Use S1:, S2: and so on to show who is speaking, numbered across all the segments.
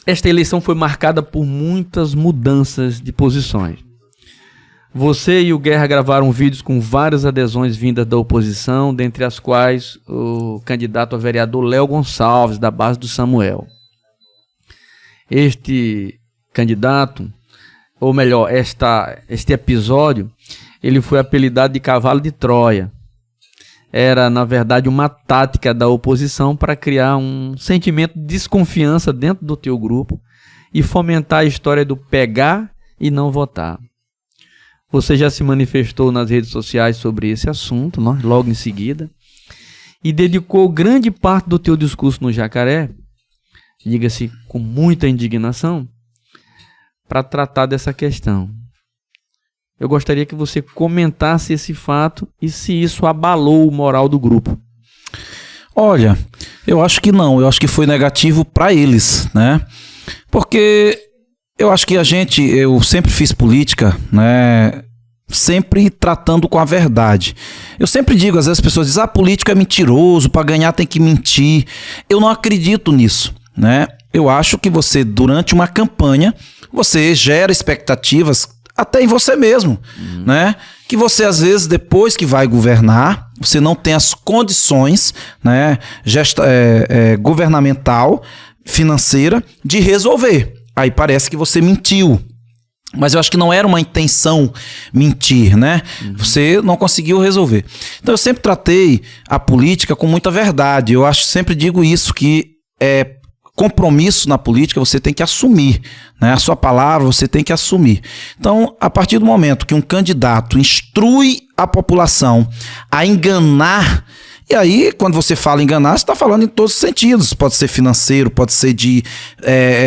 S1: esta eleição foi marcada por muitas mudanças de posições. Você e o Guerra gravaram vídeos com várias adesões vindas da oposição, dentre as quais o candidato a vereador Léo Gonçalves, da base do Samuel. Este candidato, ou melhor, este episódio, ele foi apelidado de Cavalo de Troia. Era, na verdade, uma tática da oposição para criar um sentimento de desconfiança dentro do teu grupo e fomentar a história do pegar e não votar. Você já se manifestou nas redes sociais sobre esse assunto, logo em seguida, e dedicou grande parte do teu discurso no Jacaré, diga-se com muita indignação, para tratar dessa questão. Eu gostaria que você comentasse esse fato e se isso abalou o moral do grupo.
S2: Olha, eu acho que não, eu acho que foi negativo para eles, né? Porque eu acho que eu sempre fiz política, né? Sempre tratando com a verdade. Eu sempre digo, às vezes as pessoas dizem, político é mentiroso, para ganhar tem que mentir. Eu não acredito nisso, né? Eu acho que você, durante uma campanha, você gera expectativas até em você mesmo, né? Que você, às vezes, depois que vai governar, você não tem as condições, né, governamental, financeira, de resolver. Aí parece que você mentiu. Mas eu acho que não era uma intenção mentir, né? Você não conseguiu resolver. Então eu sempre tratei a política com muita verdade. Eu sempre digo isso, que compromisso na política você tem que assumir, né? A sua palavra você tem que assumir. Então, a partir do momento que um candidato instrui a população a enganar, e aí, quando você fala enganar, você está falando em todos os sentidos. Pode ser financeiro, pode ser de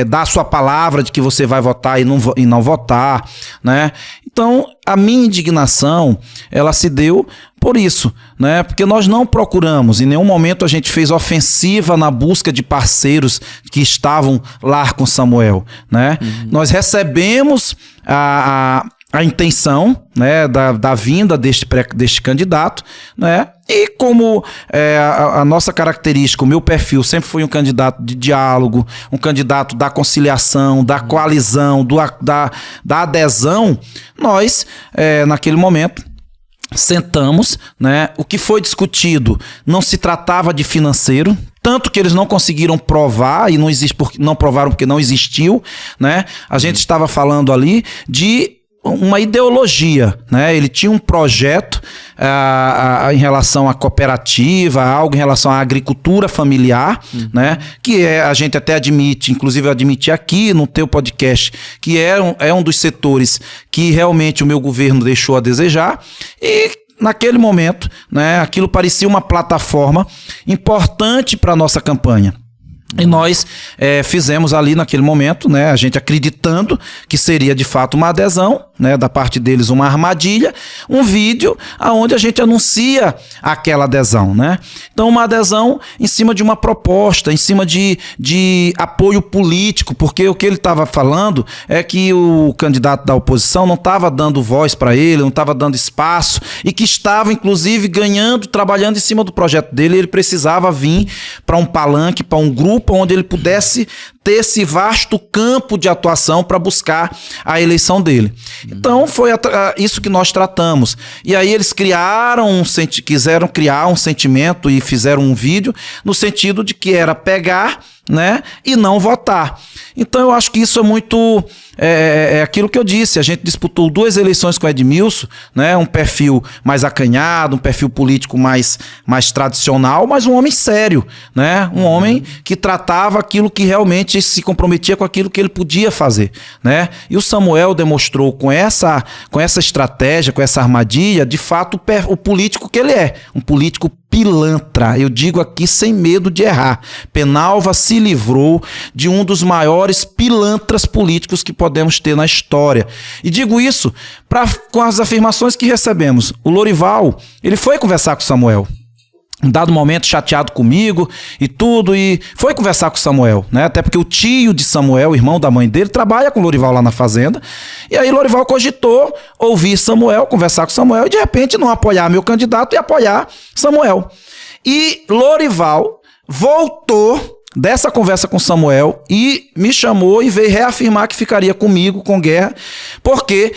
S2: dar a sua palavra de que você vai votar e não votar, né? Então, a minha indignação, ela se deu por isso, né? Porque nós não procuramos, em nenhum momento a gente fez ofensiva na busca de parceiros que estavam lá com Samuel, né? Nós recebemos a intenção, né, da vinda deste candidato, né? E como a nossa característica, o meu perfil sempre foi um candidato de diálogo, um candidato da conciliação, da coalizão, da adesão, nós, naquele momento, sentamos, né? O que foi discutido não se tratava de financeiro, tanto que eles não conseguiram provar e não provaram porque não existiu, né? A gente estava falando ali de uma ideologia, né? Ele tinha um projeto em relação à cooperativa, algo em relação à agricultura familiar, né? Que a gente até admite, inclusive eu admiti aqui no teu podcast, que é um dos setores que realmente o meu governo deixou a desejar. E naquele momento, né, aquilo parecia uma plataforma importante para a nossa campanha. E nós fizemos ali naquele momento, né, a gente acreditando que seria de fato uma adesão, né, da parte deles uma armadilha, um vídeo onde a gente anuncia aquela adesão, né? Então uma adesão em cima de uma proposta, em cima de apoio político, porque o que ele estava falando é que o candidato da oposição não estava dando voz para ele, não estava dando espaço e que estava inclusive trabalhando em cima do projeto dele. Ele precisava vir para um palanque, para um grupo onde ele pudesse ter esse vasto campo de atuação para buscar a eleição dele. Então foi isso que nós tratamos. E aí eles quiseram criar um sentimento e fizeram um vídeo no sentido de que era pegar, né, e não votar. Então eu acho que isso é muito aquilo que eu disse. A gente disputou 2 eleições com Edmilson, né, um perfil mais acanhado, um perfil político mais tradicional, mas um homem sério, né, um homem que tratava aquilo que realmente se comprometia com aquilo que ele podia fazer, né? E o Samuel demonstrou com essa estratégia, com essa armadilha, de fato o político que ele é, um político pilantra. Eu digo aqui sem medo de errar. Penalva se livrou de um dos maiores pilantras políticos que podemos ter na história. E digo isso com as afirmações que recebemos. O Lorival, ele foi conversar com o Samuel. Um dado momento chateado comigo e tudo, e foi conversar com o Samuel, né? Até porque o tio de Samuel, irmão da mãe dele, trabalha com o Lorival lá na fazenda. E aí Lorival cogitou ouvir Samuel, conversar com Samuel e de repente não apoiar meu candidato e apoiar Samuel. E Lorival voltou dessa conversa com Samuel e me chamou e veio reafirmar que ficaria comigo, com Guerra, porque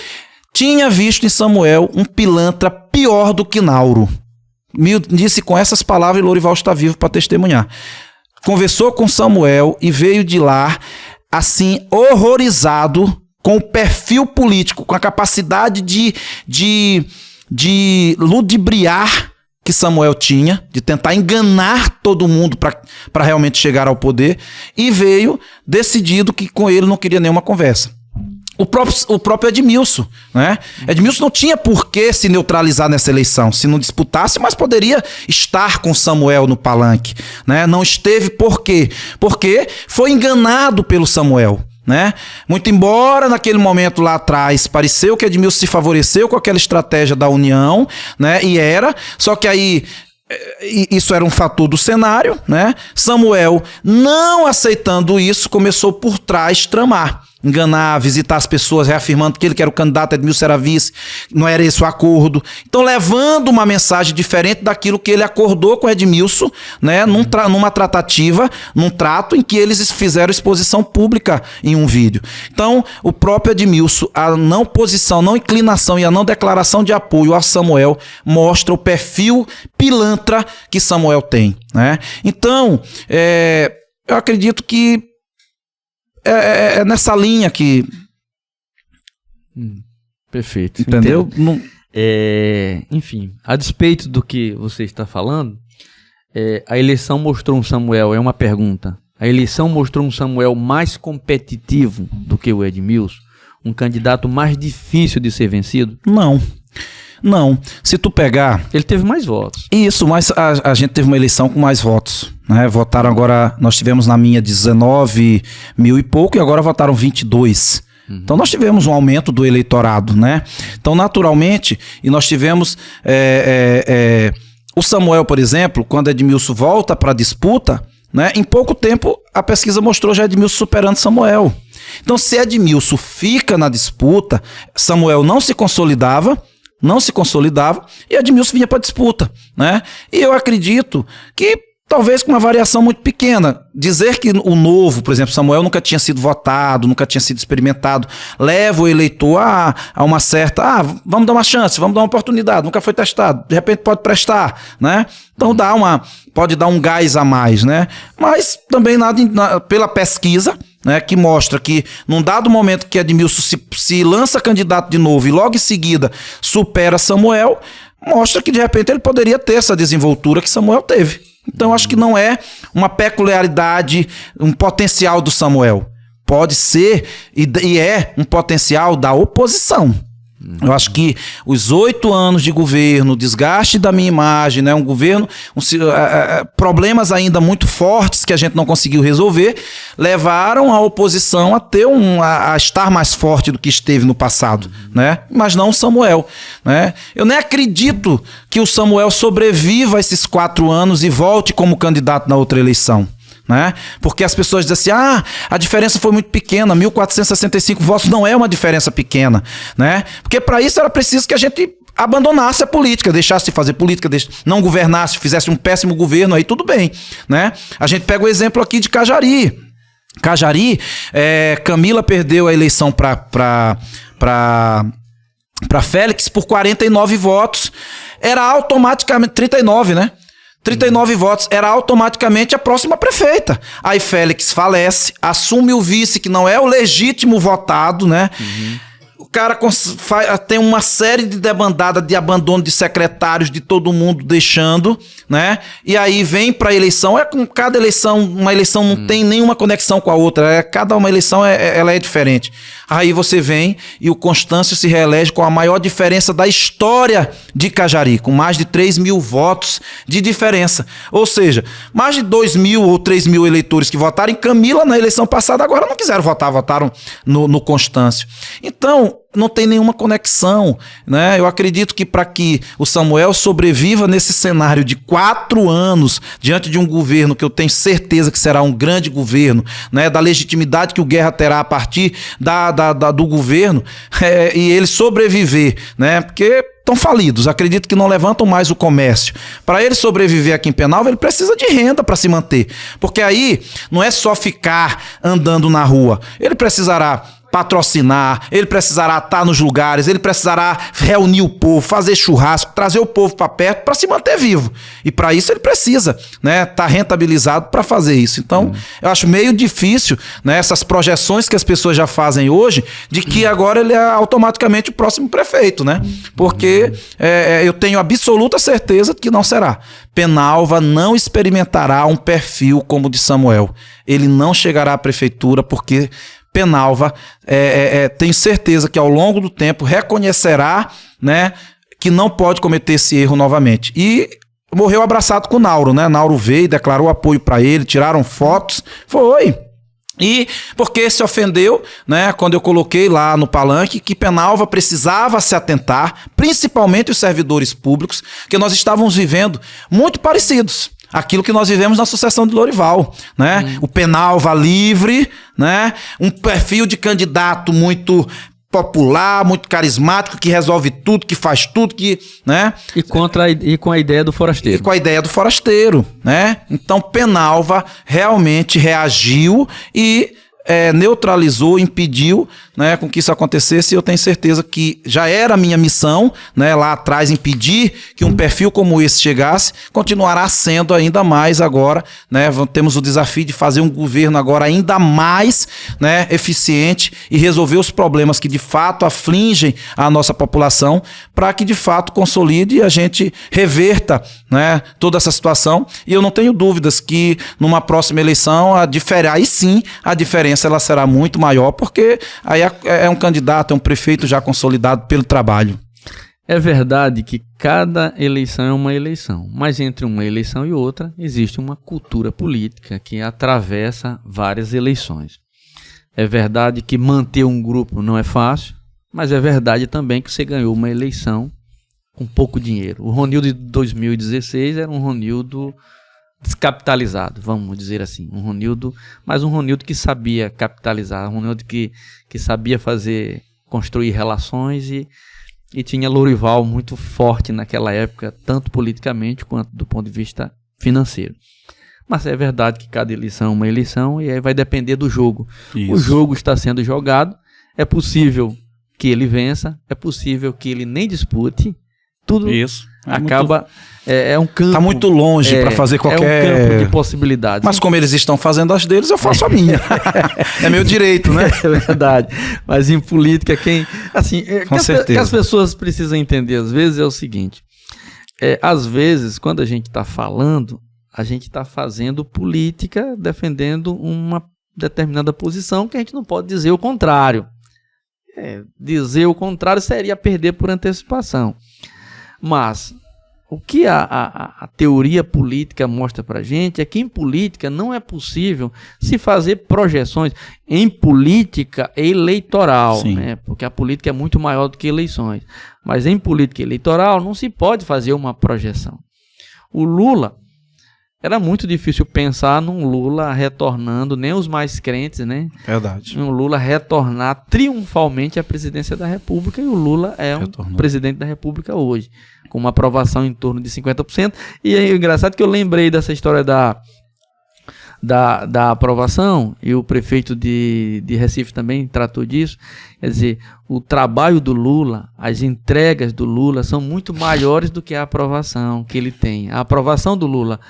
S2: tinha visto em Samuel um pilantra pior do que Nauro. Me disse com essas palavras, e Lourival está vivo para testemunhar. Conversou com Samuel e veio de lá, assim, horrorizado com o perfil político, com a capacidade de ludibriar que Samuel tinha, de tentar enganar todo mundo para realmente chegar ao poder, e veio decidido que com ele não queria nenhuma conversa. O próprio Edmilson, né? Edmilson não tinha por que se neutralizar nessa eleição, se não disputasse, mas poderia estar com Samuel no palanque, né? Não esteve por quê? Porque foi enganado pelo Samuel, né? Muito embora naquele momento lá atrás pareceu que Edmilson se favoreceu com aquela estratégia da união, né? E só que aí isso era um fator do cenário, né? Samuel, não aceitando isso, começou por trás tramar, enganar, visitar as pessoas, reafirmando que ele que era o candidato, Edmilson era vice, não era esse o acordo. Então, levando uma mensagem diferente daquilo que ele acordou com Edmilson, né, numa tratativa, num trato em que eles fizeram exposição pública em um vídeo. Então, o próprio Edmilson, a não posição, não inclinação e a não declaração de apoio a Samuel mostra o perfil pilantra que Samuel tem, né? Então, eu acredito que é nessa linha que...
S1: Perfeito.
S2: Entendeu? Não...
S1: Enfim, a despeito do que você está falando, a eleição mostrou um Samuel, é uma pergunta, a eleição mostrou um Samuel mais competitivo do que o Edmilson? Um candidato mais difícil de ser vencido?
S2: Não. Se tu pegar...
S1: Ele teve mais votos.
S2: Isso, mas a gente teve uma eleição com mais votos, né? Votaram agora, nós tivemos na minha 19 mil e pouco e agora votaram 22. Então nós tivemos um aumento do eleitorado, né? Então naturalmente, e nós tivemos... o Samuel, por exemplo, quando Edmilson volta para a disputa, né? Em pouco tempo a pesquisa mostrou já Edmilson superando Samuel. Então se Edmilson fica na disputa, Samuel não se consolidava e Edmilson vinha para a disputa, né? E eu acredito que talvez com uma variação muito pequena, dizer que o novo, por exemplo, Samuel nunca tinha sido votado, nunca tinha sido experimentado, leva o eleitor a uma certa, vamos dar uma chance, vamos dar uma oportunidade, nunca foi testado, de repente pode prestar, né? Então pode dar um gás a mais, né? Mas também pela pesquisa, né, que mostra que num dado momento que Edmilson se lança candidato de novo e logo em seguida supera Samuel, mostra que de repente ele poderia ter essa desenvoltura que Samuel teve. Então acho que não é uma peculiaridade, um potencial do Samuel. Pode ser e é um potencial da oposição. Eu acho que os 8 anos de governo, o desgaste da minha imagem, né, um governo, problemas ainda muito fortes que a gente não conseguiu resolver, levaram a oposição a estar mais forte do que esteve no passado, né? Mas não o Samuel, né? Eu nem acredito que o Samuel sobreviva a esses 4 anos e volte como candidato na outra eleição, né? Porque as pessoas dizem assim, a diferença foi muito pequena, 1.465 votos não é uma diferença pequena, né? Porque para isso era preciso que a gente abandonasse a política, deixasse de fazer política, não governasse, fizesse um péssimo governo, aí tudo bem, né? A gente pega o exemplo aqui de Cajari, Camila perdeu a eleição para Félix por 49 votos, era automaticamente 39, né? 39 votos, era automaticamente a próxima prefeita. Aí Félix falece, assume o vice, que não é o legítimo votado, né? O cara tem uma série de debandada, de abandono de secretários, de todo mundo deixando, né? E aí vem pra eleição, com cada eleição, uma eleição não tem nenhuma conexão com a outra, cada uma eleição ela é diferente. Aí você vem e o Constâncio se reelege com a maior diferença da história de Cajari, com mais de 3 mil votos de diferença. Ou seja, mais de 2 mil ou 3 mil eleitores que votaram em Camila na eleição passada, agora não quiseram votar, votaram no Constâncio. Então, não tem nenhuma conexão, né? Eu acredito que para que o Samuel sobreviva nesse cenário de 4 anos, diante de um governo que eu tenho certeza que será um grande governo, né? Da legitimidade que o Guerra terá a partir do governo, e ele sobreviver, né? Porque estão falidos, acredito que não levantam mais o comércio. Para ele sobreviver aqui em Penalva, ele precisa de renda para se manter. Porque aí não é só ficar andando na rua. Ele precisará patrocinar, ele precisará estar nos lugares, ele precisará reunir o povo, fazer churrasco, trazer o povo para perto para se manter vivo. E para isso ele precisa, né, estar rentabilizado para fazer isso. Então, eu acho meio difícil, né, essas projeções que as pessoas já fazem hoje, de que agora ele é automaticamente o próximo prefeito, né? Porque eu tenho absoluta certeza de que não será. Penalva não experimentará um perfil como o de Samuel. Ele não chegará à prefeitura porque Penalva, tenho certeza que ao longo do tempo reconhecerá, né, que não pode cometer esse erro novamente. E morreu abraçado com o Nauro, né? Nauro veio, declarou apoio para ele, tiraram fotos, foi. E porque se ofendeu, né, quando eu coloquei lá no palanque que Penalva precisava se atentar, principalmente os servidores públicos, que nós estávamos vivendo muito parecidos. Aquilo que nós vivemos na sucessão de Lorival, né? O Penalva livre, né? Um perfil de candidato muito popular, muito carismático, que resolve tudo, que faz tudo, que, né?
S1: E com a ideia do forasteiro.
S2: E com a ideia do forasteiro, né? Então Penalva realmente reagiu e neutralizou, impediu, né, com que isso acontecesse. E eu tenho certeza que já era a minha missão, né, lá atrás, impedir que um perfil como esse chegasse, continuará sendo ainda mais agora, né, temos o desafio de fazer um governo agora ainda mais, né, eficiente e resolver os problemas que de fato afligem a nossa população, para que de fato consolide e a gente reverta, né, toda essa situação. E eu não tenho dúvidas que numa próxima eleição aí sim a diferença ela será muito maior, porque aí é um candidato, é um prefeito já consolidado pelo trabalho.
S1: É verdade que cada eleição é uma eleição, mas entre uma eleição e outra existe uma cultura política que atravessa várias eleições. É verdade que manter um grupo não é fácil, mas é verdade também que você ganhou uma eleição com pouco dinheiro. O Ronildo de 2016 era um Ronildo descapitalizado, vamos dizer assim, mas um Ronildo que sabia capitalizar, um Ronildo que sabia construir relações e tinha Lorival muito forte naquela época, tanto politicamente quanto do ponto de vista financeiro. Mas é verdade que cada eleição é uma eleição e aí vai depender do jogo. Isso. O jogo está sendo jogado, é possível que ele vença, é possível que ele nem dispute, tudo isso. Acaba... É um campo...
S2: Está muito longe para fazer qualquer...
S1: É um campo de possibilidades.
S2: Mas como eles estão fazendo as deles, eu faço a minha. É meu direito, né?
S1: É verdade. Mas em política,
S2: Com certeza.
S1: Que as pessoas precisam entender, às vezes, é o seguinte. Às vezes, quando a gente está falando, a gente está fazendo política defendendo uma determinada posição que a gente não pode dizer o contrário. Dizer o contrário seria perder por antecipação. Mas o que a teoria política mostra para a gente é que em política não é possível se fazer projeções em política eleitoral, né? Porque a política é muito maior do que eleições. Mas em política eleitoral não se pode fazer uma projeção. O Lula, era muito difícil pensar num Lula retornando, nem os mais crentes, né?
S2: Verdade.
S1: Um Lula retornar triunfalmente à presidência da República, e o Lula é um presidente da República hoje, com uma aprovação em torno de 50%. E é engraçado que eu lembrei dessa história da aprovação, e o prefeito de Recife também tratou disso. Quer dizer, o trabalho do Lula, as entregas do Lula são muito maiores do que a aprovação que ele tem. A aprovação do Lula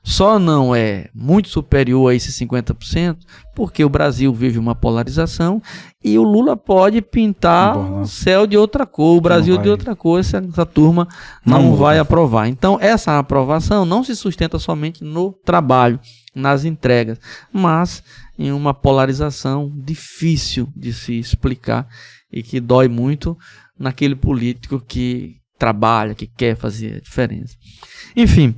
S1: só não é muito superior a esses 50% porque o Brasil vive uma polarização e o Lula pode pintar o céu de outra cor, o Brasil de outra cor, essa turma não vai aprovar. Então, essa aprovação não se sustenta somente no trabalho, nas entregas, mas em uma polarização difícil de se explicar e que dói muito naquele político que trabalha, que quer fazer a diferença. Enfim,